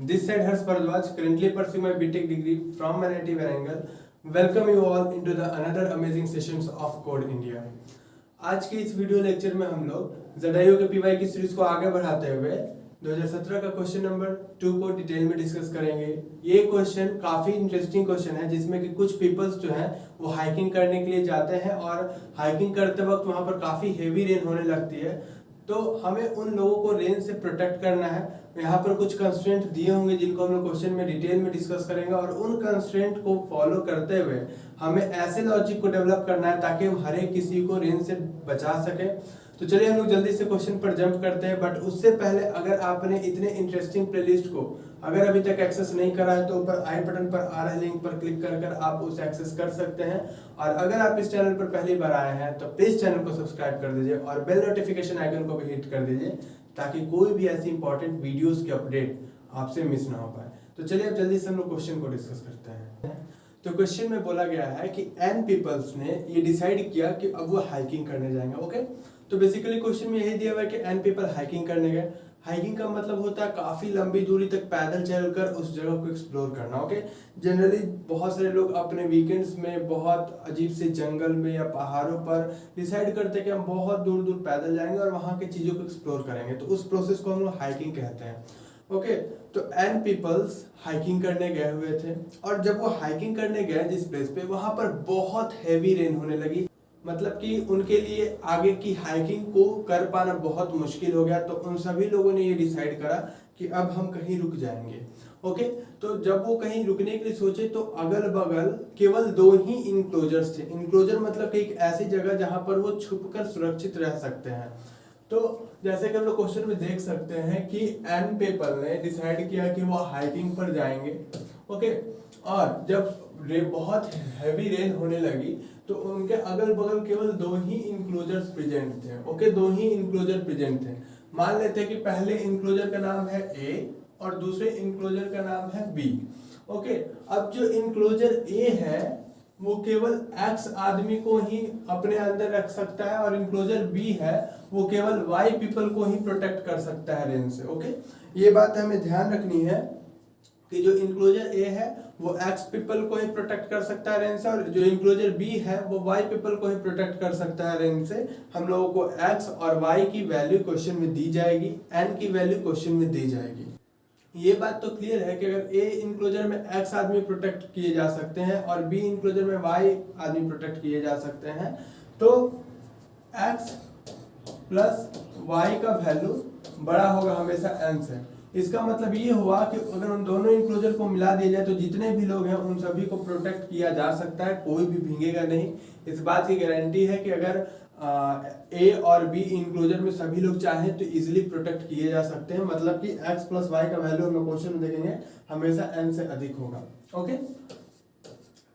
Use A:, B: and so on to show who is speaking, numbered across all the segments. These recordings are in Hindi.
A: This side Harsh Bharadwaj, currently pursuing my BTech degree from NIT Warangal. Welcome you all into the another amazing sessions of Code India. आज के इस वीडियो लेक्चर में हम लोग ZIO के PY की सीरीज को आगे बढ़ाते हुए 2017 का क्वेश्चन नंबर 2 को डिटेल में डिस्कस करेंगे। ये क्वेश्चन काफी इंटरेस्टिंग क्वेश्चन है जिसमें कि कुछ पीपल्स जो हैं वो हाइकिंग करने के लिए जाते हैं और हाइकिंग करते वक्त वहां पर काफी हेवी रेन होने लगती है, तो हमें उन लोगों को रेन से प्रोटेक्ट करना है। यहाँ पर कुछ कंस्ट्रेंट दिए होंगे जिनको हम लोग क्वेश्चन में डिटेल में डिस्कस करेंगे और उन कंस्ट्रेंट को फॉलो करते हुए हमें ऐसे लॉजिक को डेवलप करना है ताकि हम हर एक किसी को रेन से बचा सके। तो चलिए हम लोग जल्दी से क्वेश्चन पर जंप करते हैं, बट उससे पहले अगर आपने इतने इंटरेस्टिंग प्लेलिस्ट को अगर अभी तक एक्सेस नहीं करा है तो ऊपर आई बटन पर आ रहे लिंक पर क्लिक कर आप उसे एक्सेस कर सकते हैं। और अगर आप इस चैनल पर पहली बार आए हैं तो प्लीज चैनल को सब्सक्राइब कर दीजिए और बेल नोटिफिकेशन आइकन को भी हिट कर दीजिए ताकि कोई भी ऐसी इंपॉर्टेंट वीडियोस की अपडेट आपसे मिस ना हो पाए। तो चलिए अब जल्दी से हम लोग क्वेश्चन को डिस्कस करते हैं। तो क्वेश्चन में बोला गया है कि n पीपल्स ने ये डिसाइड किया कि अब वो हाइकिंग करने जाएंगे। ओके, तो बेसिकली क्वेश्चन में यही दिया हुआ है कि n पीपल हाइकिंग करने गए। हाइकिंग का मतलब होता है काफी लंबी दूरी तक पैदल चलकर उस जगह को एक्सप्लोर करना। ओके, जनरली बहुत सारे लोग अपने वीकेंड्स में बहुत अजीब से जंगल में या पहाड़ों पर डिसाइड करते हैं कि हम बहुत दूर दूर पैदल जाएंगे और वहां के चीजों को एक्सप्लोर करेंगे, तो उस प्रोसेस को हम लोग हाइकिंग कहते हैं। ओके, तो n पीपल्स हाइकिंग करने गए हुए थे और जब वो हाइकिंग करने गए जिस प्लेस पे, वहां पर बहुत हैवी रेन होने लगी, मतलब कि उनके लिए आगे की हाइकिंग को कर पाना बहुत मुश्किल हो गया। तो उन सभी लोगों ने ये डिसाइड करा कि अब हम कहीं रुक जाएंगे। ओके, तो जब वो कहीं रुकने के लिए सोचे तो अगल बगल केवल 2 ही इंक्लोजर्स थे। इंक्लोजर मतलब कि एक ऐसी जगह जहां पर वो छुपकर सुरक्षित रह सकते हैं। तो जैसे कि हम लोग क्वेश्चन में देख सकते हैं कि n पीपल ने डिसाइड किया कि वो हाइकिंग पर जाएंगे। ओके, और जब बहुत हैवी रेन होने लगी तो उनके अगल बगल केवल 2 ही इंक्लोजर्स प्रेजेंट थे। ओके, 2 ही इंक्लोजर प्रेजेंट थे। मान लेते हैं कि पहले इंक्लोजर का नाम है A और दूसरे इंक्लोजर का नाम है B। ओके, अब जो इंक्लोजर A है वो केवल X आदमी को ही अपने अंदर रख सकता है और इंक्लोजर B है वो केवल Y पीपल को ही प्रोटेक्ट कर सकता है रेन से। ओके, ये बात हमें ध्यान रखनी है कि जो इंक्लोजर A है वो X पीपल को ही प्रोटेक्ट कर सकता है रेन से और जो इंक्लोजर B है वो Y पीपल को ही प्रोटेक्ट कर सकता है रेन से। हम लोगों को X और Y की वैल्यू क्वेश्चन में दी जाएगी, N की वैल्यू क्वेश्चन में दी जाएगी। ये बात तो क्लियर है कि अगर A इंक्लोजर में X आदमी प्रोटेक्ट किए जा सकते हैं और B इंक्लोजर में Y आदमी प्रोटेक्ट किए जा सकते हैं, तो X प्लस Y का वैल्यू बड़ा होगा हमेशा N से। इसका मतलब ये हुआ कि अगर उन दोनों इंक्लोजर को मिला दिया जाए तो जितने भी लोग हैं उन सभी को प्रोटेक्ट किया जा सकता है, कोई भी भीगेगा नहीं। इस बात की गारंटी है कि अगर A और B इंक्लोजर में सभी लोग चाहें तो इजीली प्रोटेक्ट किए जा सकते हैं, मतलब कि X प्लस Y का वैल्यू हम क्वेश्चन में देखेंगे हमेशा N से अधिक होगा। ओके,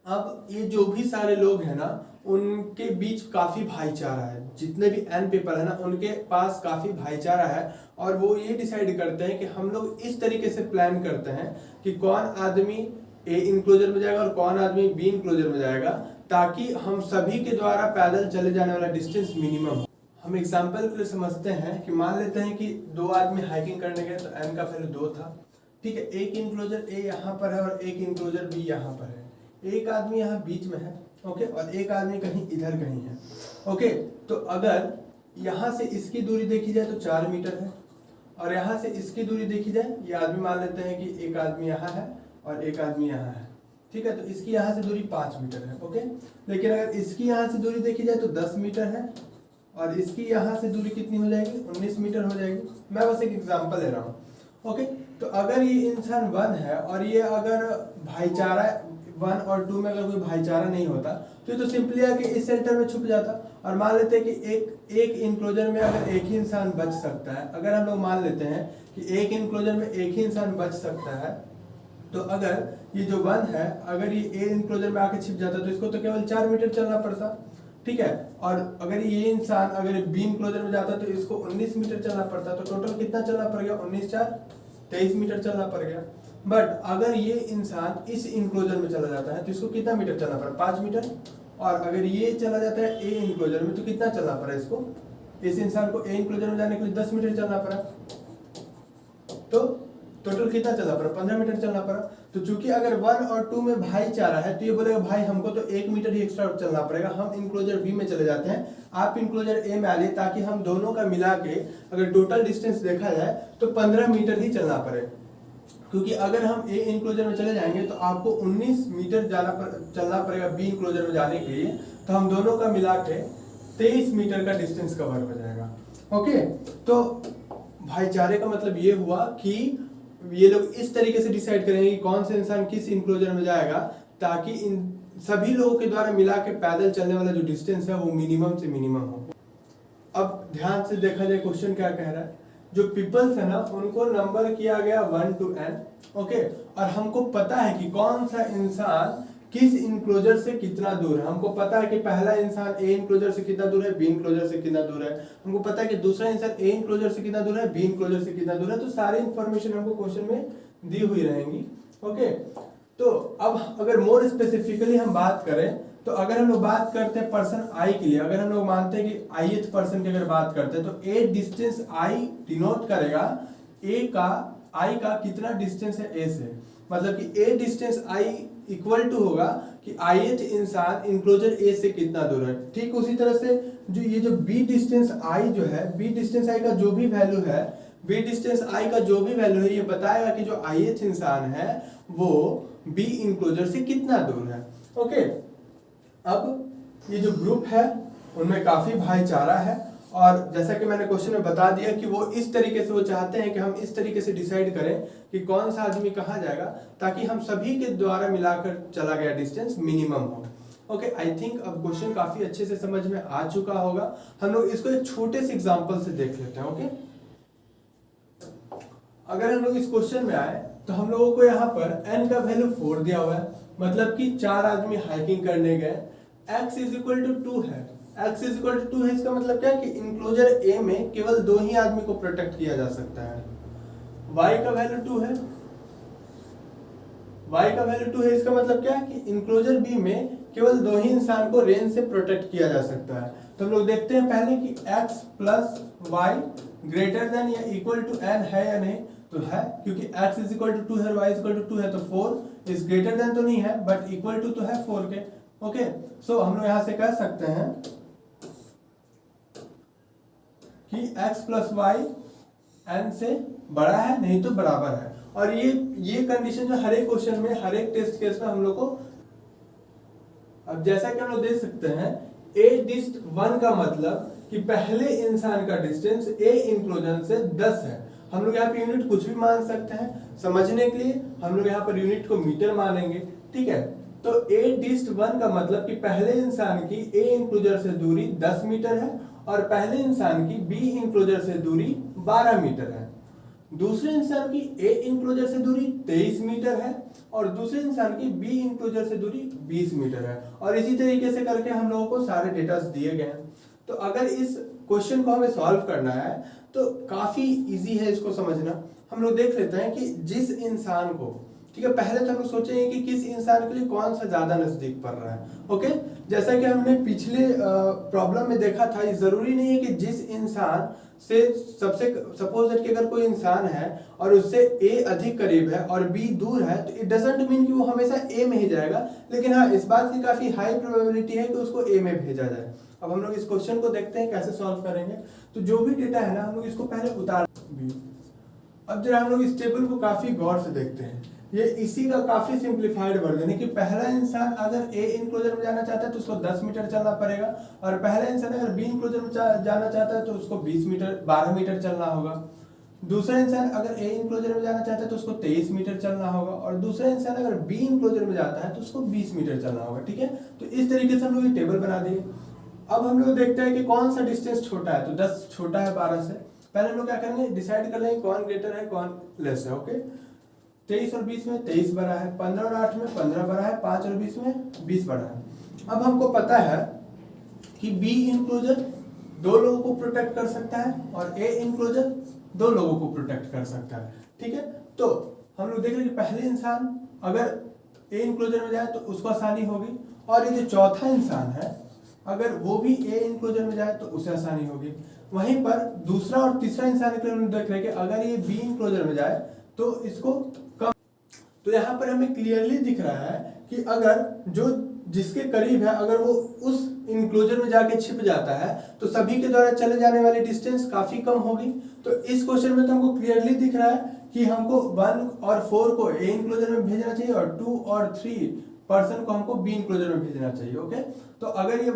A: अब ये जो भी सारे लोग हैं ना उनके बीच काफी भाईचारा है। जितने भी n पीपल है ना उनके पास काफी भाईचारा है और वो ये डिसाइड करते हैं कि हम लोग इस तरीके से प्लान करते हैं कि कौन आदमी A इंक्लोजर में जाएगा और कौन आदमी B इंक्लोजर में जाएगा, ताकि हम सभी के द्वारा पैदल चले जाने वाला डिस्टेंस मिनिमम हो। हम एग्जाम्पल के लिए समझते हैं कि मान लेते हैं कि 2 आदमी हाइकिंग करने गए तो n का वैल्यू 2 था। ठीक है, एक इंक्लोजर A यहाँ पर है और एक इंक्लोजर B यहाँ पर है। एक आदमी यहाँ बीच में है, ओके, और एक आदमी कहीं इधर कहीं है। ओके, तो अगर यहाँ से इसकी दूरी देखी जाए तो 4 मीटर है और यहाँ से इसकी दूरी देखी जाए, ये आदमी मान लेते हैं कि एक आदमी यहाँ है और एक आदमी यहाँ है। ठीक है, तो इसकी यहाँ से दूरी 5 मीटर है। ओके, लेकिन अगर इसकी यहाँ से दूरी देखी जाए तो 10 मीटर है और इसकी यहाँ से दूरी कितनी हो जाएगी, 19 मीटर हो जाएगी। मैं बस एक एग्जाम्पल ले रहा हूँ। ओके, तो अगर ये इंसान 1 है और ये अगर भाईचारा 1 और 2 में अगर कोई भाईचारा नहीं होता तो सिंपली आके इस सेंटर में छुप जाता और मान लेते हैं कि एक इंक्लोजर में अगर एक ही इंसान बच सकता है। अगर हम लोग मान लेते हैं कि एक इंक्लोजर में एक ही इंसान बच सकता है, तो अगर ये जो 1 है अगर ये A इंक्लोजर में आके छिप जाता तो इसको तो केवल 4 मीटर चलना पड़ता। ठीक है, और अगर ये इंसान अगर B इंक्लोजर में जाता तो इसको 19 मीटर चलना पड़ता। तो टोटल कितना चलना पड़ गया, 19 4 23 मीटर चलना पड़ गया। बट अगर ये इंसान इस इंक्लोजर में चला जाता है तो इसको कितना मीटर चलना पड़ा, 5 मीटर। और अगर ये चला जाता है A इंक्लोजर में तो कितना चलना पड़ा इसको, इस इंसान को A इंक्लोजर में जाने के लिए 10 मीटर चलना पड़ा। तो टोटल कितना चलना पड़ा, 15 मीटर चलना पड़ा। तो चूंकि अगर 1 और 2 में भाईचारा है तो ये बोलेगा भाई हमको तो 1 मीटर ही एक्स्ट्रा चलना पड़ेगा, हम इंक्लोजर बी में चले जाते हैं, आप इंक्लोजर ए में आ लिए, ताकि हम दोनों का मिला के अगर टोटल डिस्टेंस देखा जाए तो 15 मीटर ही चलना पड़े। क्योंकि अगर हम ए इंक्लोजर में चले जाएंगे तो आपको 19 मीटर चलना पड़ेगा बी इंक्लोजर में जाने के लिए, तो हम दोनों का मिला के 23 मीटर का डिस्टेंस कवर हो जाएगा। ओके, तो भाईचारे का मतलब ये हुआ कि ये लोग इस तरीके से डिसाइड करेंगे कि कौन सा इंसान किस इंक्लोजर में जाएगा, ताकि इन सभी लोगों के द्वारा मिला के पैदल चलने वाला जो डिस्टेंस है वो मिनिमम से मिनिमम हो। अब ध्यान से देखा जाए क्वेश्चन क्या कह रहा है। जो पीपल्स है ना उनको नंबर किया गया 1 to n, ओके, और हमको पता है कि कौन सा इंसान किस इंक्लोजर से कितना दूर है। हमको पता है कि पहला इंसान ए इंक्लोजर से कितना दूर है, बी इंक्लोजर से कितना दूर है, हमको पता है कि दूसरा इंसान ए इंक्लोजर से कितना दूर है, बी इंक्लोजर से कितना दूर है। तो सारी इंफॉर्मेशन हमको क्वेश्चन में दी हुई रहेंगी। ओके, तो अब अगर मोर स्पेसिफिकली हम बात करें तो अगर हम लोग बात करते हैं पर्सन आई के लिए, अगर हम लोग मानते हैं कि आईएथ पर्सन की अगर बात करते हैं तो ए डिस्टेंस आई डिनोट करेगा ए का, आई का कितना डिस्टेंस है ए से, मतलब कि A distance I equal to होगा कि आईएथ इंसान इंक्लोजर ए से कितना दूर है। ठीक उसी तरह से जो ये जो बी डिस्टेंस आई जो है, बी डिस्टेंस आई का जो भी वैल्यू है, बी डिस्टेंस आई का जो भी वैल्यू है ये बताएगा कि जो आईएथ इंसान है वो बी इंक्लोजर से कितना दूर है। ओके, अब ये जो ग्रुप है उनमें काफी भाईचारा है, और जैसा कि मैंने क्वेश्चन में बता दिया कि वो इस तरीके से वो चाहते हैं कि हम इस तरीके से डिसाइड करें कि कौन सा आदमी कहाँ जाएगा, ताकि हम सभी के द्वारा मिलाकर चला गया डिस्टेंस मिनिमम हो। ओके, आई थिंक अब क्वेश्चन काफी अच्छे से समझ में आ चुका होगा। हम लोग इसको एक छोटे से एग्जांपल से देख लेते हैं। ओके, अगर हम लोग इस क्वेश्चन में आए तो हम लोगों को यहाँ पर n का वैल्यू 4 दिया हुआ है, मतलब कि 4 आदमी हाइकिंग करने गए, x इज इक्वल टू 2 है, x इज इक्वल टू 2 है। इसका मतलब क्या है कि इंक्लोजर ए में केवल 2 ही आदमी को प्रोटेक्ट किया जा सकता है। y का वैल्यू 2 है, y का वैल्यू 2 है, इसका मतलब क्या है कि इंक्लोजर बी में केवल 2 ही इंसान को रेंज से प्रोटेक्ट किया जा सकता है। तो हम लोग देखते हैं पहले कि x plus y greater than या इक्वल टू n है या नहीं, तो है, क्योंकि x इज इक्वल टू 2 है, y इज इक्वल टू 2 है, तो 4 इज ग्रेटर देन तो नहीं है बट इक्वल टू तो है 4 के। ओके, सो हम लोग यहां से कह सकते हैं कि x प्लस वाई n से बड़ा है नहीं तो बराबर है। और ये कंडीशन जो हर एक क्वेश्चन में, हर एक टेस्ट केस में हम लोग को, अब जैसा कि हम लोग देख सकते हैं a डिस्ट 1 का मतलब कि पहले इंसान का डिस्टेंस a इंक्लोजन से 10 है। हम लोग यहाँ पे यूनिट कुछ भी मान सकते हैं, समझने के लिए हम लोग यहाँ पर यूनिट को मीटर मानेंगे। ठीक है, तो a डिस्ट 1 का मतलब कि पहले इंसान की a इंक्लोजर से दूरी 10 मीटर है और पहले इंसान की b इंक्लोजर से दूरी 12 मीटर है। दूसरे इंसान की a इंक्लोजर से दूरी 23 मीटर है और दूसरे इंसान की b इंक्लोजर से दूरी 20 मीटर है। और इसी तरीके से करके हम लोगों को सारे डेटा दिए गए हैं। तो अगर इस क्वेश्चन को हमें सॉल्व करना है तो काफी इजी है इसको समझना। हम लोग देख लेते हैं कि जिस इंसान को, ठीक है, पहले तो हम लोग सोचेंगे कि किस इंसान के लिए कौन सा ज्यादा नजदीक पड़ रहा है। ओके, जैसा कि हमने पिछले प्रॉब्लम में देखा था, जरूरी नहीं है कि जिस इंसान से सबसे, सपोज दैट कि अगर कोई इंसान है और उससे ए अधिक करीब है और बी दूर है, तो इट डजंट मीन कि वो हमेशा ए में ही जाएगा, लेकिन हाँ इस बात की काफी हाई प्रोबेबिलिटी है कि उसको ए में भेजा जाए। अब हम लोग इस क्वेश्चन को देखते हैं कैसे सॉल्व करेंगे। तो जो भी डेटा है ना हम लोग इसको पहले उतार, अब जरा हम लोग इस टेबल को काफी गौर से देखते हैं। ये इसी का काफी सिंप्लीफाइड वर्जन है कि पहला इंसान अगर ए इंक्लोजर में जाना चाहता है तो उसको 10 मीटर चलना पड़ेगा और पहला इंसान अगर बी इंक्लोजर में जाना चाहता है तो उसको 12 मीटर चलना होगा। दूसरा इंसान अगर ए इंक्लोजर में जाना चाहता है तो उसको 23 मीटर चलना होगा और दूसरा इंसान अगर बी इंक्लोजर में जाता है तो उसको 20 मीटर चलना होगा। ठीक है, तो इस तरीके से हम लोग ये टेबल बना दिए। अब हम लोग देखते हैं कि कौन सा डिस्टेंस छोटा है, तो 10 छोटा है 12 से। पहले हम लोग क्या करेंगे, डिसाइड कर लेंगे कौन ग्रेटर है कौन लेस है। ओके, 23 और 20 में 23 बड़ा है, 15 और 8 में 15 बड़ा है, 5 और 20 में 20 बड़ा है। अब हमको पता है कि बी इंक्लोजर 2 लोगों को प्रोटेक्ट कर सकता है और ए इंक्लोजर 2 लोगों को प्रोटेक्ट कर सकता है। ठीक है, तो हम लोग देख रहे हैं कि पहले इंसान अगर ए इंक्लोजर में जाए तो उसको आसानी होगी और ये जो चौथा इंसान है अगर वो भी ए इंक्लोजर में जाए तो उसे आसानी होगी। वहीं पर दूसरा और तीसरा इंसान के लिए हम देख रहे हैं कि अगर ये बी इंक्लोजर में जाए तो इसको कम। तो यहाँ पर हमें क्लियरली दिख रहा है कि अगर जो जिसके करीब है अगर वो उस इंक्लोजर में जाके छिप जाता है तो सभी के द्वारा चले जाने वाली डिस्टेंस काफी कम होगी। तो इस क्वेश्चन में तो हमको क्लियरली दिख रहा है कि हमको 1 और 4 को ए इंक्लोजर में भेजना चाहिए और 2 और 3 पर्सन को हमको बी इंक्लोजर में भेजना चाहिए। ओके, तो अगर ये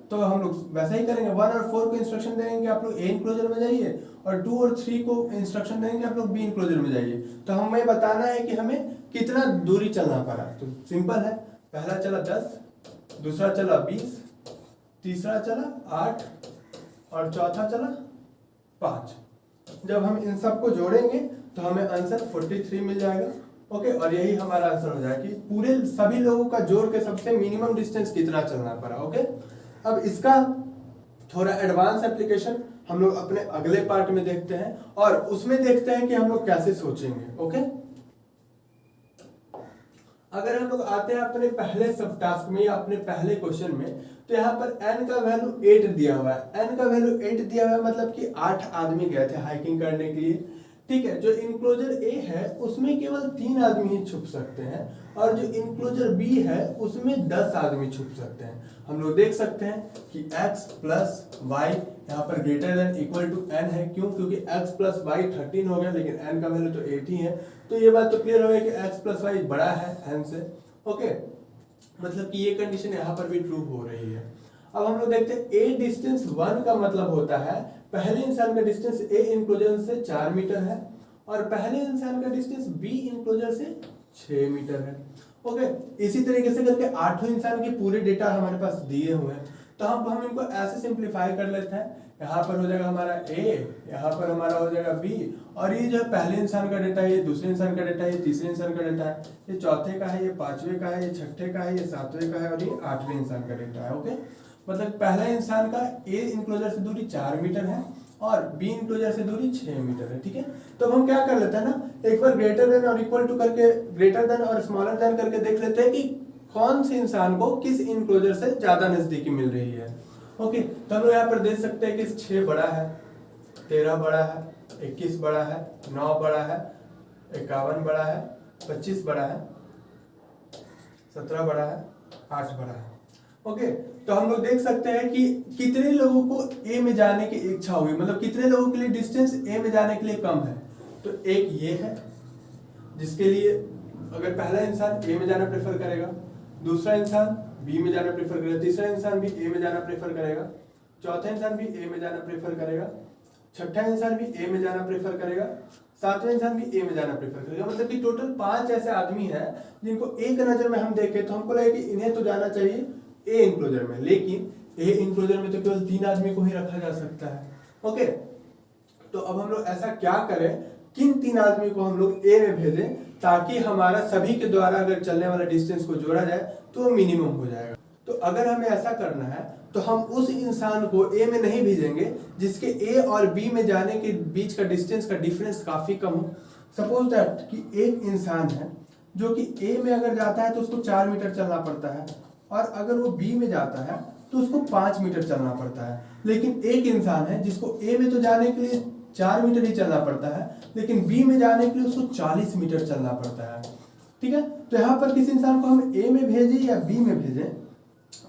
A: तो हम लोग वैसा ही करेंगे, 1 और 4 को इंस्ट्रक्शन देंगे कि आप लोग ए इंक्लोजर में जाइए और 2 और 3 को इंस्ट्रक्शन देंगे आप लोग बी इंक्लोजर में जाइए। तो हमें बताना है कि हमें कितना दूरी चलना पड़ा। तो सिंपल है, पहला चला 10, दूसरा चला 20, तीसरा चला 8 और चौथा चला 5। जब हम इन सबको जोड़ेंगे तो हमें आंसर 43 मिल जाएगा। ओके, और यही हमारा आंसर हो जाएगा कि पूरे सभी लोगों का जोड़ के सबसे मिनिमम डिस्टेंस कितना चलना पड़ा। ओके, अब इसका थोड़ा एडवांस एप्लीकेशन हम लोग अपने अगले पार्ट में देखते हैं और उसमें देखते हैं कि हम लोग कैसे सोचेंगे। ओके, अगर हम लोग आते हैं अपने पहले सब टास्क में या अपने पहले क्वेश्चन में, तो यहाँ पर n का वैल्यू 8 दिया हुआ है। n का वैल्यू 8 दिया हुआ है मतलब कि 8 आदमी गए थे हाइकिंग करने के लिए। ठीक है, जो इंक्लोजर ए है उसमें केवल 3 आदमी ही छुप सकते हैं और जो इंक्लोजर बी है उसमें 10 आदमी छुप सकते हैं। हम लोग देख सकते हैं कि x प्लस वाई यहाँ पर greater than equal to n है। क्यों? क्योंकि x प्लस वाई 13 हो गया लेकिन n का वैल्यू तो 8 ही है। तो ये बात तो क्लियर हो गई कि x प्लस वाई बड़ा है n से। ओके, मतलब कि ये कंडीशन यहाँ पर भी ट्रू हो रही है। अब हम लोग देखते हैं ए डिस्टेंस 1 का मतलब होता है पहले इंसान का डिस्टेंस ए इंक्लोजर से 4 मीटर है और पहले इंसान का डिस्टेंस बी इंक्लोजर से 6 मीटर है। ओके, इसी तरीके से करके 8 इंसान के पूरे डेटा हमारे पास दिए हुए हैं। तो हम इनको ऐसे सिंप्लीफाई कर लेते हैं। यहाँ पर हो जाएगा हमारा ए, यहाँ पर हमारा हो जाएगा बी, और ये जो है पहले इंसान का डेटा है, ये दूसरे इंसान का डेटा है, ये तीसरे इंसान का डेटा है, ये चौथे का है, ये पांचवें का है, ये छठे का है, ये सातवें का है और ये 8वें इंसान का डेटा है। ओके, मतलब पहला इंसान का ए इंक्लोजर से दूरी 4 मीटर है और बी इंक्लोजर से दूरी 6 मीटर है। ठीक है, तो हम क्या कर लेते हैं ना, एक बार ग्रेटर देन और इक्वल टू करके, ग्रेटर देन और स्मॉलर देन करके देख लेते हैं कि कौन से इंसान को किस इंक्लोजर से ज्यादा नजदीकी मिल रही है। ओके, तो हम लोग यहाँ पर देख सकते हैं कि 6 बड़ा है, 13 बड़ा है, 21 बड़ा है, 9 बड़ा है, 51 बड़ा है, 25 बड़ा है, 17 बड़ा है, 8 बड़ा है। ओके, तो हम लोग देख सकते हैं कि कितने लोगों को ए में जाने की इच्छा हुई, मतलब कितने लोगों के लिए डिस्टेंस ए में जाने के लिए कम है। तो एक ये है जिसके लिए अगर पहला इंसान ए में जाना प्रेफर करेगा, दूसरा इंसान बी में जाना प्रेफर करेगा, तीसरा इंसान भी ए में जाना प्रेफर करेगा, चौथा इंसान भी ए में जाना प्रेफर करेगा, छठा इंसान भी ए में जाना प्रेफर करेगा, सातवें इंसान भी ए में जाना प्रेफर करेगा। मतलब कि टोटल 5 ऐसे आदमी हैं जिनको एक नजर में हम देखें तो हमको लगे कि इन्हें तो जाना चाहिए ए इंक्लोजर में, लेकिन ए इंक्लोजर में तो केवल 3 आदमी को ही रखा जा सकता है। ओके, तो अब हम लोग ऐसा क्या करें, किन 3 आदमी को हम लोग ए में भेजें ताकि हमारा सभी के द्वारा अगर चलने वाला डिस्टेंस को जोड़ा जाए तो वो मिनिमम हो जाएगा। तो अगर हमें ऐसा करना है तो हम उस इंसान को ए में नहीं भेजेंगे जिसके ए और बी में जाने के बीच का डिस्टेंस का डिफरेंस काफी कम हो। सपोज दैट कि एक इंसान है जो कि ए में अगर जाता है तो उसको 4 मीटर चलना पड़ता है और अगर वो बी में जाता है तो उसको 5 मीटर चलना पड़ता है। लेकिन एक इंसान है जिसको ए में तो जाने के लिए 4 मीटर ही चलना पड़ता है लेकिन बी में जाने के लिए उसको 40 मीटर चलना पड़ता है। ठीक है, तो यहाँ पर किसी इंसान को हम ए में भेजें या बी में भेजें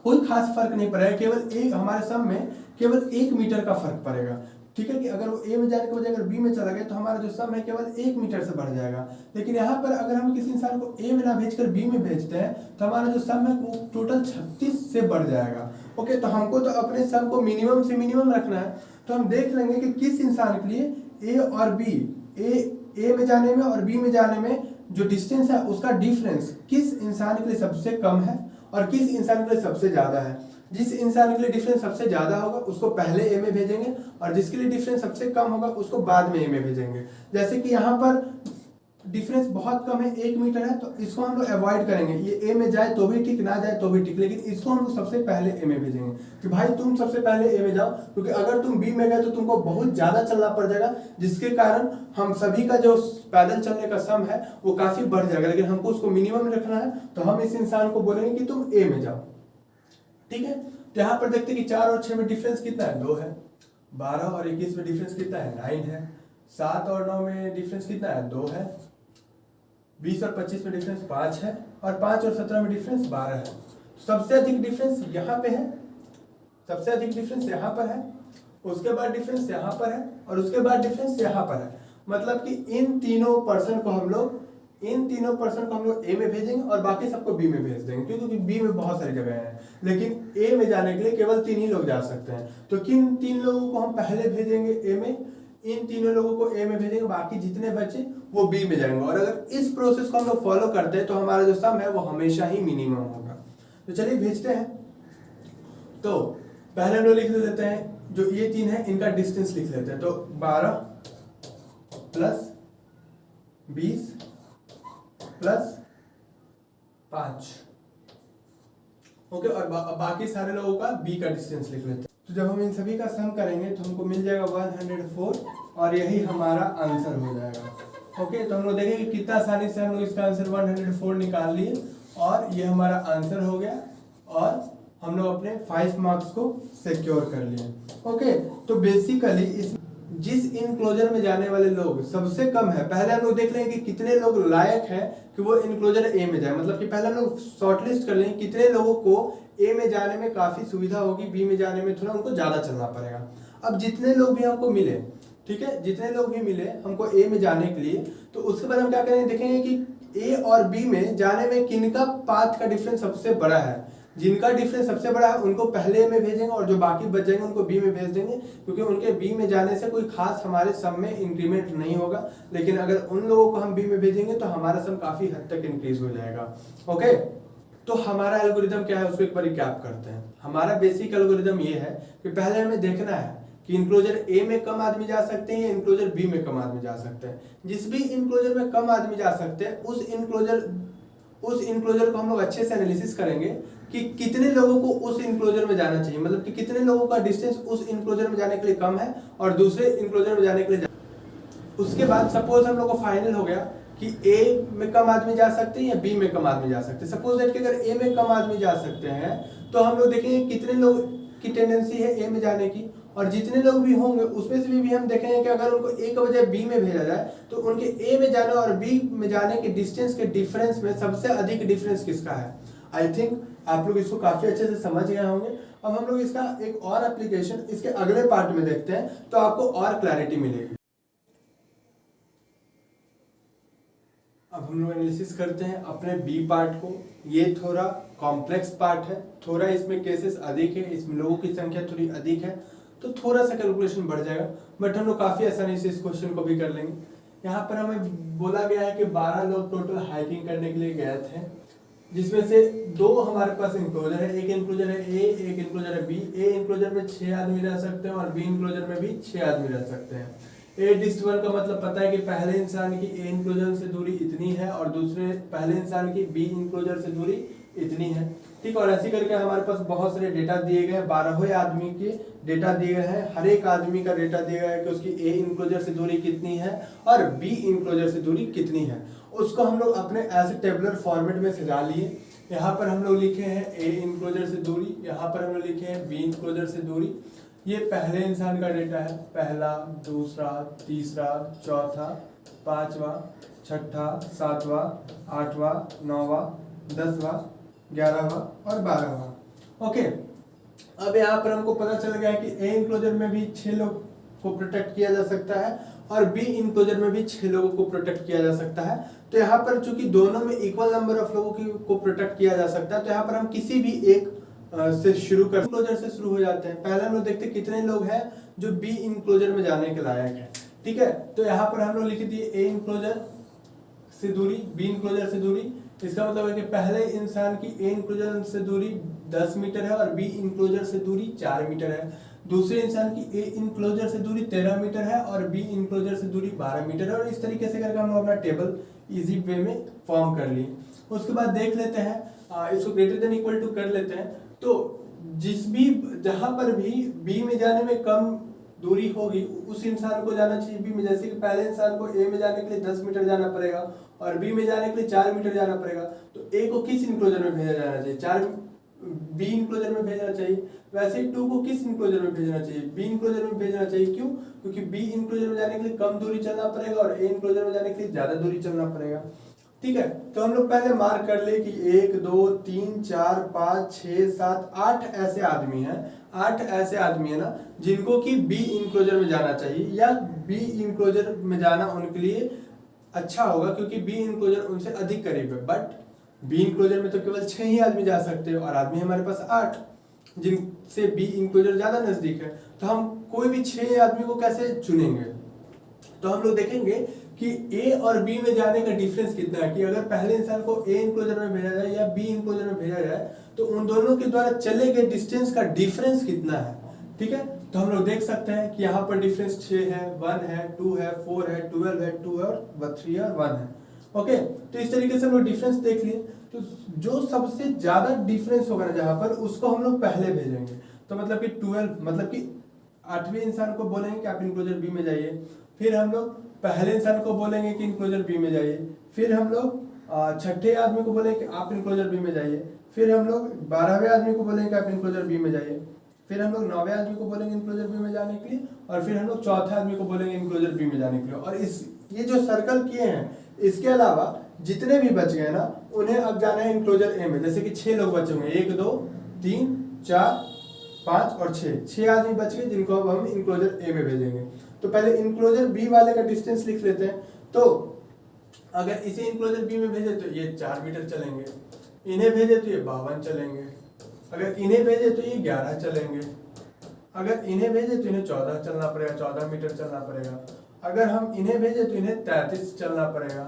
A: कोई खास फर्क नहीं पड़ेगा, केवल एक हमारे सब में केवल 1 मीटर का फर्क पड़ेगा। ठीक है, कि अगर वो ए में जाने के बजाय अगर बी में चला गया तो हमारा जो सम है केवल 1 मीटर से बढ़ जाएगा। लेकिन यहाँ पर अगर हम किसी इंसान को ए में ना भेजकर बी में भेजते हैं तो हमारा जो सम है वो टोटल 36 से बढ़ जाएगा। ओके, तो हमको तो अपने सम को मिनिमम से मिनिमम रखना है। तो हम देख लेंगे कि किस इंसान के लिए ए और बी, ए में जाने में और बी में जाने में जो डिस्टेंस है उसका डिफरेंस किस इंसान के लिए सबसे कम है और किस इंसान के लिए सबसे ज्यादा है। जिस इंसान के लिए डिफरेंस सबसे ज्यादा होगा उसको पहले ए में भेजेंगे और जिसके लिए डिफरेंस सबसे कम होगा उसको बाद में ए में भेजेंगे। जैसे कि यहाँ पर डिफरेंस बहुत कम है, 1 मीटर है, तो इसको हम लोग अवॉइड करेंगे। ये ए में जाए तो भी ठीक, ना जाए तो भी ठीक, लेकिन इसको हम लोग सबसे पहले ए में भेजेंगे कि भाई तुम सबसे पहले ए में जाओ, क्योंकि अगर तुम बी में गए तो तुमको बहुत ज्यादा चलना पड़ जाएगा जिसके कारण हम सभी का जो पैदल चलने का सम है वो काफी बढ़ जाएगा। लेकिन हमको उसको मिनिमम रखना है तो हम इस इंसान को बोलेंगे कि तुम ए में जाओ। ठीक है, तो यहाँ पर देखते हैं कि 4 और 6 में डिफरेंस कितना है, 2 है। 12 और 21 में डिफरेंस कितना है, 9 है। 7 और 9 में डिफरेंस कितना है, 2 है। 20 और 25 में डिफरेंस 5 है और 5 और 17 में डिफरेंस 12 है। सबसे अधिक डिफरेंस यहाँ पे है, सबसे अधिक डिफरेंस यहाँ पर है, उसके बाद डिफरेंस यहाँ पर है और उसके बाद डिफरेंस यहाँ पर है। मतलब कि इन तीनों पर्सन को हम लोग ए में भेजेंगे और बाकी सबको बी में भेज देंगे, क्योंकि बी में बहुत सारी जगह हैं, लेकिन ए में जाने के लिए केवल 3 ही लोग जा सकते हैं। तो किन 3 लोगों को हम पहले भेजेंगे ए में? इन तीनों लोगों को ए में भेजेंगे, बाकी जितने बचे वो बी में जाएंगे। और अगर इस प्रोसेस को हम लोग फॉलो करते हैं तो हमारा जो सम है वो हमेशा ही मिनिमम होगा। तो चलिए भेजते हैं। तो पहले हम लोग लिख लेते हैं, जो ये 3 है इनका डिस्टेंस लिख लेते हैं। तो 12 प्लस 20 प्लस 5, ओके। और बाकी सारे लोगों का बी का डिस्टेंस लिख लेते हैं। तो जब हम इन सभी का सम करेंगे तो हमको मिल जाएगा 104 और यही हमारा आंसर हो जाएगा, ओके। तो हम लोग देखेंगे कितना आसानी से हम लोग इसका आंसर 104 निकाल लिए और ये हमारा आंसर हो गया और हम लोग अपने 5 मार्क्स को सिक्योर कर लिए, ओके। तो बेसिकली इस जिस इनक्लोजर में जाने वाले लोग सबसे कम है, पहले हम लोग देख लेंगे कि कितने लोग लायक है कि वो इनक्लोजर ए में जाए। मतलब कि पहले हम लोग शॉर्टलिस्ट कर लेंगे कितने लोगों को ए में जाने में काफी सुविधा होगी, बी में जाने में थोड़ा उनको ज्यादा चलना पड़ेगा। अब जितने लोग भी हमको मिले, ठीक है, जितने लोग भी मिले हमको ए में जाने के लिए, तो उसके बाद हम क्या करेंगे, देखेंगे कि ए और बी में जाने में किनका पाथ का डिफरेंस सबसे बड़ा है। जिनका डिफरेंस सबसे बड़ा है उनको पहले में भेजेंगे और जो बाकी बच जाएंगे उनको बी में भेज देंगे, क्योंकि उनके बी में जाने से कोई खास हमारे सम में इंक्रीमेंट नहीं होगा। लेकिन अगर उन लोगों को हम बी में भेजेंगे तो हमारा सम काफी हद तक इंक्रीज हो जाएगा, ओके। तो हमारा एल्गोरिदम क्या है उसको एक बार रिकैप करते हैं। हमारा बेसिक एल्गोरिदम ये है कि पहले हमें देखना है कि इनक्लोजर ए में कम आदमी जा सकते हैं या इनक्लोजर बी में कम आदमी जा सकते हैं। जिस भी इनक्लोजर में कम आदमी जा सकते हैं उस इनक्लोजर को हम लोग अच्छे से एनालिसिस करेंगे कि कितने लोगों को उस इनक्लोजर में जाना चाहिए, मतलब कि कितने लोगों का डिस्टेंस उस इनक्लोजर में जाने के लिए कम है और दूसरे इनक्लोजर में जाने के लिए उसके बाद सपोज हम लोग को फाइनल हो गया कि ए में कम आदमी जा सकते हैं या बी में कम आदमी जा सकते हैं। सपोज दैट कि अगर ए में कम आदमी जा सकते हैं तो हम लोग देखेंगे कितने लोग की टेंडेंसी है ए में जाने की, और जितने लोग भी होंगे उसमें से भी हम देखेंगे कि अगर उनको ए के बजाय बी में भेजा जाए तो उनके ए में जाने और बी में जाने के डिस्टेंस के डिफरेंस में सबसे अधिक डिफरेंस किसका है। आई थिंक आप लोग इसको काफी अच्छे से समझ गए होंगे। अब हम लोग इसका एक और एप्लीकेशन इसके अगले पार्ट में देखते हैं तो आपको और क्लैरिटी मिलेगी। अब हम लोग एनालिसिस करते हैं अपने बी पार्ट को। ये थोड़ा कॉम्प्लेक्स पार्ट है, थोड़ा इसमें केसेस अधिक है, इसमें लोगों की संख्या थोड़ी अधिक है, तो थोड़ा सा कैलकुलेशन बढ़ जाएगा, बट हम लोग काफी आसानी से इस क्वेश्चन को भी कर लेंगे। यहाँ पर हमें बोला गया है कि 12 लोग टोटल हाइकिंग करने के लिए गए थे, जिसमें से 2 हमारे पास इंक्लोजर है, एक इंक्लोजर है ए, एक इंक्लोजर है बी। ए इंक्लोजर में 6 आदमी रह सकते हैं और बी इंक्लोजर में भी 6 आदमी रह सकते हैं। ए डिस्ट 1 का मतलब पता है कि पहले इंसान की ए इंक्लोजर से दूरी इतनी है और दूसरे पहले इंसान की बी इंक्लोजर से दूरी इतनी है, ठीक। और ऐसे करके हमारे पास बहुत सारे डेटा दिए गए हैं, 12 आदमी के डेटा दिए गए हैं, हर एक आदमी का डेटा दिया गया है कि उसकी ए इंक्लोजर से दूरी कितनी है और बी इंक्लोजर से दूरी कितनी है। उसको हम लोग अपने ऐसे टेबुलर फॉर्मेट में सजा लिए। यहाँ पर हम लोग लिखे हैं ए इंक्लोजर से दूरी, यहाँ पर हम लोग लिखे हैं बी इंक्लोजर से दूरी। ये पहले इंसान का डेटा है, पहला, दूसरा, तीसरा, चौथा, पांचवा, छठा, सातवां, आठवां, नौवां, 10वां, 11वां और 12वां, ओके। अब यहाँ पर हमको पता चल गया है कि ए इंक्लोजर में भी 6 लोग को प्रोटेक्ट किया जा सकता है और बी इंक्लोजर में भी 6 लोगों को प्रोटेक्ट किया जा सकता है। तो यहाँ पर चूंकि दोनों में इक्वल नंबर ऑफ लोगों को प्रोटेक्ट किया जा सकता है, तो यहाँ पर हम किसी भी एक से शुरू कर इंक्लोजर से शुरू हो जाते हैं। पहले हम लोग देखते हैं कितने लोग हैं जो बी इंक्लोजर में जाने के लायक है, ठीक है। तो यहाँ पर हम लोग लिख दिए ए इंक्लोजर से दूरी, बी इंक्लोजर से दूरी। इसका मतलब है कि पहले इंसान की ए इंक्लोजर से दूरी 10 मीटर है और बी इंक्लोजर से दूरी 4 मीटर है। दूसरे इंसान की ए इंक्लोजर से दूरी 13 मीटर है और बी इंक्लोजर से दूरी 12 मीटर है। और इस तरीके से करके हम लोग अपना टेबल इजी वे में फॉर्म कर लिए। उसके बाद देख लेते हैं, इसको ग्रेटर देन इक्वल टू कर लेते हैं। तो जिस भी जहां पर भी बी में जाने में कम दूरी होगी उस इंसान को जाना चाहिए बी में। जैसे कि पहले इंसान को ए में जाने के लिए 10 मीटर जाना पड़ेगा और बी में जाने के लिए 4 मीटर जाना पड़ेगा, तो ए को किस इंक्लोजर में भेजा जाना चाहिए, 4 बी इंक्लोजर में भेजना चाहिए। वैसे ही 2 को किस इंक्लोजर में भेजना चाहिए, बी इंक्लोजर में भेजना चाहिए। क्यों? क्योंकि बी इंक्लोजर में जाने के लिए कम दूरी चलना पड़ेगा और ए इंक्लोजर में जाने के लिए ज्यादा दूरी चलना पड़ेगा, ठीक है। तो हम लोग पहले मार्क कर ले कि 1 2 3 4 5 6 7 8 ऐसे आदमी हैं, 8 ऐसे आदमी है ना जिनको कि बी इंक्लोजर में जाना चाहिए, या बी इंक्लोजर में जाना उनके लिए अच्छा होगा क्योंकि बी इंक्लोजर उनसे अधिक करीब है। बट बी इंक्लोजर में तो केवल 6 ही आदमी जा सकते हैं और आदमी हमारे पास 8 जिनसे बी इंक्लोजर ज्यादा नजदीक है। तो हम कोई भी 6 आदमी को कैसे चुनेंगे? तो हम लोग देखेंगे कि ए और बी में जाने का डिफरेंस कितना है, कि अगर पहले इंसान को ए इंक्लोजर में भेजा जाए या बी इंक्लोजर में भेजा जाए तो उन दोनों के द्वारा चले गए डिस्टेंस का डिफरेंस कितना है। ठीक है, तो हम लोग देख सकते हैं कि यहाँ पर डिफरेंस 6 है, 1 है, 2 है, 4 है, 12 है, 2 है और 3 और 1 है। ओके, तो इस तरीके से हम लोग डिफरेंस देख लिए। तो जो सबसे ज्यादा डिफरेंस होगा ना जहां पर, उसको हम लोग पहले भेजेंगे। तो मतलब कि 12 मतलब कि 8वें इंसान को बोलेंगे कि आप इंक्लोजर बी में जाइए, फिर हम लोग पहले इंसान को बोलेंगे कि इंक्लोजर बी में जाइए, फिर हम लोग 6ठे आदमी को बोलेंगे कि आप इंक्लोजर बी में जाइए, फिर हम लोग 12वें आदमी को बोलेंगे कि आप इंक्लोजर बी में जाइए, फिर हम लोग 9वें आदमी को बोलेंगे इंक्लोजर बी में जाने के लिए, और फिर हम लोग चौथे आदमी को बोलेंगे इंक्लोजर बी में जाने के लिए। और इस ये जो सर्कल किए हैं, इसके अलावा जितने भी बच गए ना उन्हें अब जाना है इंक्लोजर ए में। जैसे कि 6 लोग बचे होंगे, 1 2 3 4 5 और 6 आदमी बच गए जिनको अब हम इंक्लोजर ए में भेजेंगे। तो पहले इंक्लोजर बी वाले का डिस्टेंस लिख लेते हैं। तो अगर इसे इंक्लोजर बी में भेजे तो ये 4 मीटर चलेंगे, इन्हें भेजे तो ये 52 चलेंगे, अगर इन्हें भेजे तो ये 11 चलेंगे, अगर इन्हें भेजे तो इन्हें 14 चलना पड़ेगा, 14 मीटर चलना पड़ेगा, अगर हम इन्हें भेजे तो इन्हें 33 चलना पड़ेगा,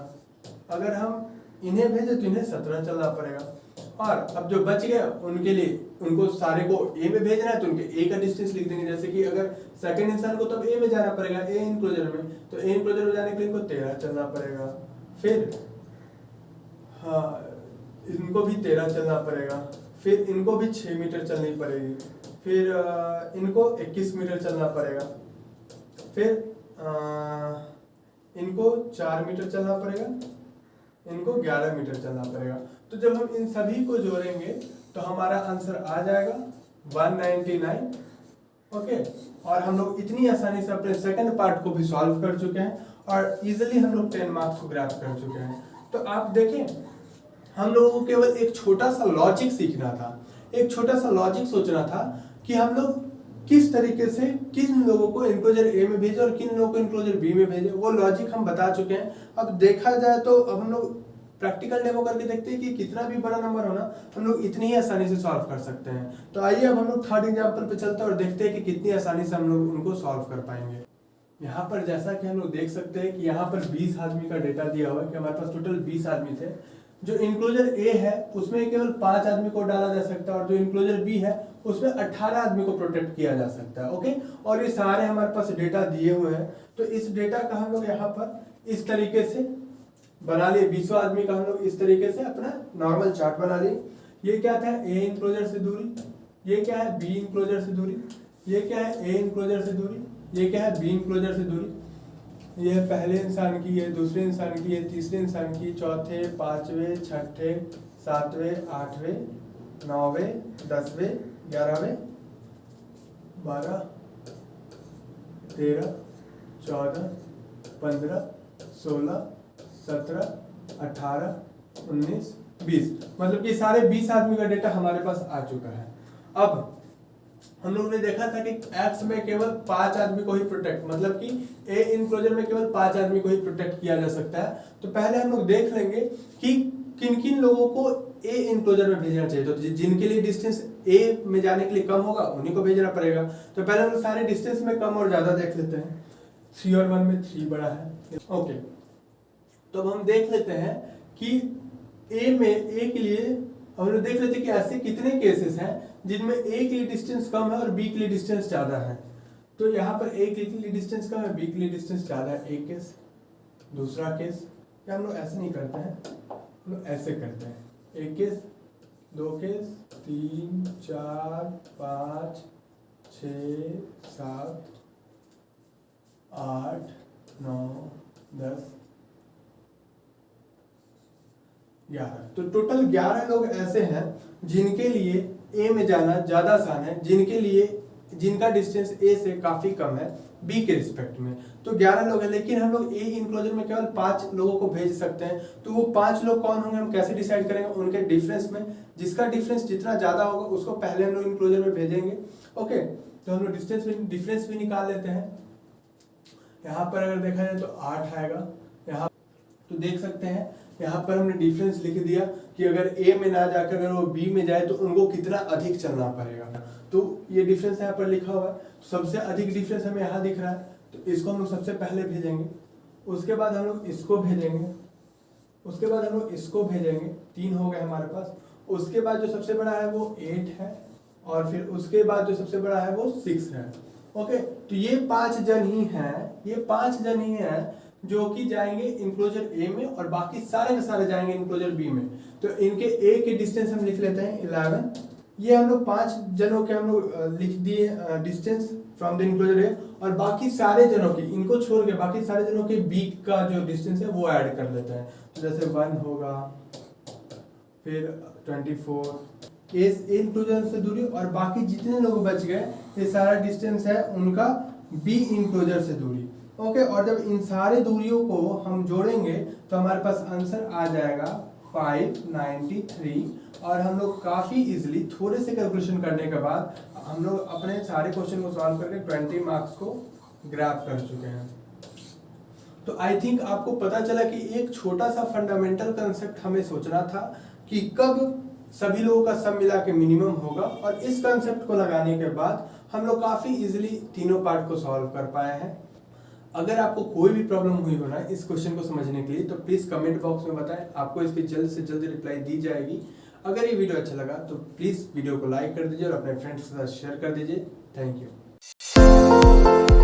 A: अगर हम इन्हें भेजे तो इन्हें 17 चलना पड़ेगा। और अब जो बच गए उनके लिए, उनको सारे को ए में भेजना है तो उनके ए का डिस्टेंस लिख देंगे। जैसे कि अगर सेकंड इंसान को तो ए में जाना पड़ेगा, ए इंक्लोजर में, तो ए इंक्लोजर में जाने के लिए इनको 13 चलना पड़ेगा, फिर हाँ इनको भी 13 चलना पड़ेगा, फिर इनको भी 6 मीटर चलनी पड़ेगी, फिर इनको 21 मीटर चलना पड़ेगा, फिर इनको 4 मीटर चलना पड़ेगा, इनको 11 मीटर चलना पड़ेगा। तो जब हम इन सभी को जोड़ेंगे तो हमारा आंसर आ जाएगा 199। ओके, और हम लोग इतनी आसानी से अपने सेकंड पार्ट को भी सॉल्व कर चुके हैं और इजीली हम लोग 10 मार्क्स को ग्रैब कर चुके हैं। तो आप देखें, हम लोगों को केवल एक छोटा सा लॉजिक सीखना था, एक छोटा सा लॉजिक सोचना था कि हम लोग किस तरीके से किन लोगों को इंक्लोजर ए में भेजे और किन लोगों को इंक्लोजर बी में भेजे। वो लॉजिक हम बता चुके हैं। अब देखा जाए तो अब हम लोग प्रैक्टिकल डेमो करके देखते हैं कि कितना भी बड़ा नंबर हो ना, हम लोग इतनी ही आसानी से सॉल्व कर सकते हैं। तो आइए अब हम लोग थर्ड एग्जांपल पे चलते हैं और देखते हैं कि कितनी आसानी से हम लोग उनको सॉल्व कर पाएंगे। यहाँ पर जैसा कि हम लोग देख सकते हैं कि यहाँ पर 20 आदमी का डेटा दिया हुआ है कि हमारे पास टोटल 20 आदमी थे। जो इंक्लोजर ए है उसमें केवल 5 आदमी को डाला जा सकता है और जो इंक्लोजर बी है उसमें 18 आदमी को प्रोटेक्ट किया जा सकता है। ओके, और ये सारे हमारे पास डेटा दिए हुए हैं। तो इस डेटा का हम लोग यहाँ पर इस तरीके से बना लिए, 20 आदमी का हम लोग इस तरीके से अपना नॉर्मल चार्ट बना लिए। ये क्या था, ए इंक्लोजर से दूरी, ये क्या है बी इंक्लोजर से दूरी, ये क्या है ए इंक्लोजर से दूरी, ये क्या है बी इंक्लोजर से दूरी, ये है पहले इंसान की, ये दूसरे इंसान की, ये तीसरे इंसान की, चौथे, पांचवें, छठे, सातवें, आठवें, 9वें, 10वें, 11वें, 12, 13, 14, 15, 16, 17, 18, 19, 20, मतलब कि सारे 20 आदमी का डेटा हमारे पास आ चुका है। अब हम लोगों ने देखा था कि एक्स में केवल 5 आदमी को ही प्रोटेक्ट, मतलब कि ए इंक्लोजर में केवल 5 आदमी को ही प्रोटेक्ट किया जा सकता है। तो पहले हम लोग देख लेंगे कि किन किन लोगों को ए इंक्लोजर में भेजना चाहिए। तो जिनके लिए डिस्टेंस ए में जाने के लिए कम होगा उन्हीं को भेजना पड़ेगा। तो पहले हम लोग सारे डिस्टेंस में कम और ज्यादा देख लेते हैं। 3 और 1 में 3 बड़ा है। ओके, तो अब हम देख लेते हैं कि ए में ए के लिए हम लोग देख लेते हैं कि ऐसे कितने केसेस हैं जिनमें ए के लिए डिस्टेंस कम है और बी के लिए डिस्टेंस ज्यादा है। तो यहाँ पर ए के लिए डिस्टेंस कम है, बी के लिए डिस्टेंस ज्यादा है। एक केस, दूसरा केस, क्या हम लोग ऐसे नहीं करते हैं, हम लोग ऐसे करते हैं। एक केस, 2 केस, 3, 4, 5, 6, 7, 8, 9, 10, 11। तो टोटल 11 लोग ऐसे हैं जिनके लिए ए में जाना ज्यादा आसान है, जिनके लिए जिनका डिस्टेंस ए से काफी कम है बी के रिस्पेक्ट में। तो 11 लोग हैं, लेकिन हम लोग ए इंक्लोजर में केवल 5 लोगों को भेज सकते हैं। तो वो 5 लोग कौन होंगे, हम कैसे डिसाइड करेंगे, उनके डिफरेंस में, जिसका डिफरेंस जितना ज्यादा होगा उसको पहले हम लोग इंक्लोजर में भेजेंगे। ओके, तो हम लोग डिफरेंस भी निकाल लेते हैं। यहाँ पर अगर देखा जाए तो 8 आएगा। यहाँ तो देख सकते हैं यहाँ पर हमने डिफरेंस लिख दिया कि अगर ए में ना जाकर अगर वो बी में जाए तो उनको कितना अधिक चलना पड़ेगा। तो ये डिफरेंस यहाँ पर लिखा हुआ है, सबसे अधिक डिफरेंस हमें यहाँ दिख रहा है, तो इसको हम लोग सबसे पहले भेजेंगे। उसके बाद हम लोग इसको भेजेंगे, उसके बाद हम लोग इसको भेजेंगे। 3 हो गए हमारे पास। उसके बाद जो सबसे बड़ा है वो 8 है, और फिर उसके बाद जो सबसे बड़ा है वो 6 है। ओके, तो ये 5 जन ही हैं, ये 5 जन ही हैं जो कि जाएंगे इंक्लोजर ए में, और बाकी सारे के सारे जाएंगे इंक्लोजर बी में। तो इनके ए के डिस्टेंस हम लिख लेते हैं 11। ये हम लोग 5 जनों के हम लोग लिख दिए डिस्टेंस फ्रॉम द इंक्लोजर ए, और बाकी सारे जनों की, इनको छोड़ के बाकी सारे जनों के बी का जो डिस्टेंस है वो ऐड कर लेते हैं। तो जैसे 1 होगा, फिर 24 ए इंक्लोजर से दूरी, और बाकी जितने लोग बच गए ये सारा डिस्टेंस है उनका बी इंक्लोजर से दूरी। ओके, और जब इन सारे दूरियों को हम जोड़ेंगे तो हमारे पास आंसर आ जाएगा 593। और हम लोग काफ़ी इजीली थोड़े से कैलकुलेशन करने के बाद हम लोग अपने सारे क्वेश्चन को सॉल्व करके 20 मार्क्स को ग्रैब कर चुके हैं। तो आई थिंक आपको पता चला कि एक छोटा सा फंडामेंटल कंसेप्ट हमें सोचना था कि कब सभी लोगों का सब मिला के मिनिमम होगा, और इस कंसेप्ट को लगाने के बाद हम लोग काफ़ी इजीली तीनों पार्ट को सॉल्व कर पाए हैं। अगर आपको कोई भी प्रॉब्लम हुई हो ना इस क्वेश्चन को समझने के लिए, तो प्लीज़ कमेंट बॉक्स में बताएं, आपको इसकी जल्द से जल्द रिप्लाई दी जाएगी। अगर ये वीडियो अच्छा लगा तो प्लीज़ वीडियो को लाइक कर दीजिए और अपने फ्रेंड्स के साथ शेयर कर दीजिए। Thank you.